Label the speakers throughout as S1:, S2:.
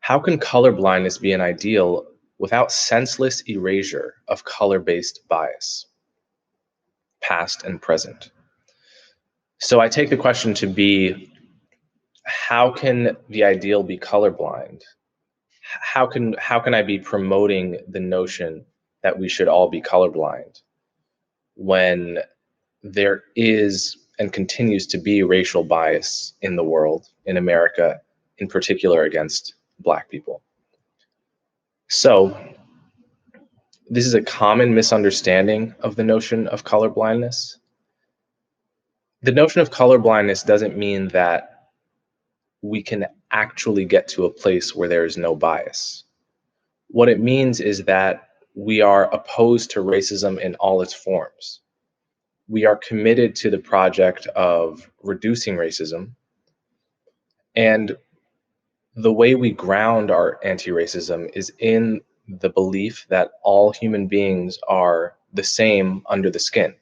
S1: How can color blindness be an ideal without senseless erasure of color-based bias, past and present? So I take the question to be, how can the ideal be colorblind? How can I be promoting the notion that we should all be colorblind when there is and continues to be racial bias in the world, in America, in particular against Black people? So this is a common misunderstanding of the notion of color blindness. The notion of color blindness doesn't mean that we can actually get to a place where there is no bias. What it means is that we are opposed to racism in all its forms. We are committed to the project of reducing racism. And the way we ground our anti-racism is in the belief that all human beings are the same under the skin,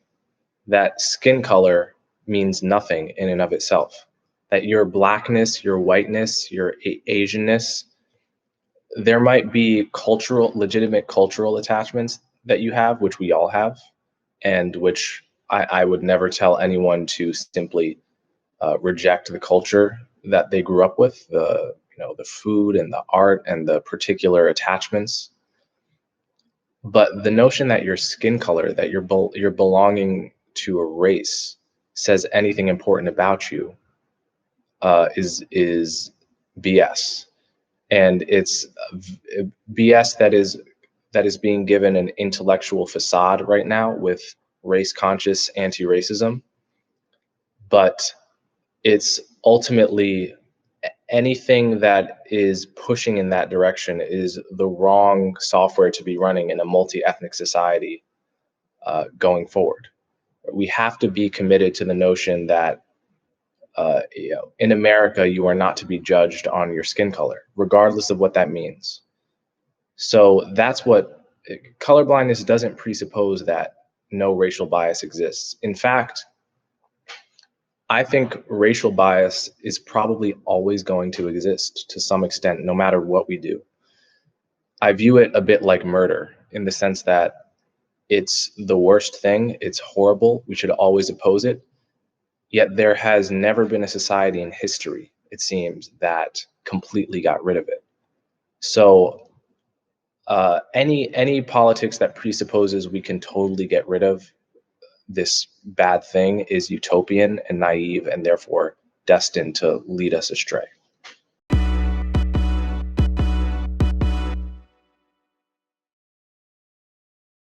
S1: that skin color means nothing in and of itself, that your Blackness, your whiteness, your Asianness, there might be legitimate cultural attachments that you have, which we all have, and which I would never tell anyone to simply reject the culture that they grew up with, the food and the art and the particular attachments. But the notion that your skin color, that you're belonging to a race, says anything important about you is BS, and it's BS that is being given an intellectual facade right now with race-conscious anti-racism, but it's ultimately anything that is pushing in that direction is the wrong software to be running in a multi-ethnic society going forward. We have to be committed to the notion that in America, you are not to be judged on your skin color, regardless of what that means. So that's what colorblindness doesn't presuppose, that no racial bias exists. In fact, I think racial bias is probably always going to exist to some extent, no matter what we do. I view it a bit like murder, in the sense that it's the worst thing, it's horrible, we should always oppose it. Yet there has never been a society in history, it seems, that completely got rid of it. So any politics that presupposes we can totally get rid of this bad thing is utopian and naive, and therefore destined to lead us astray.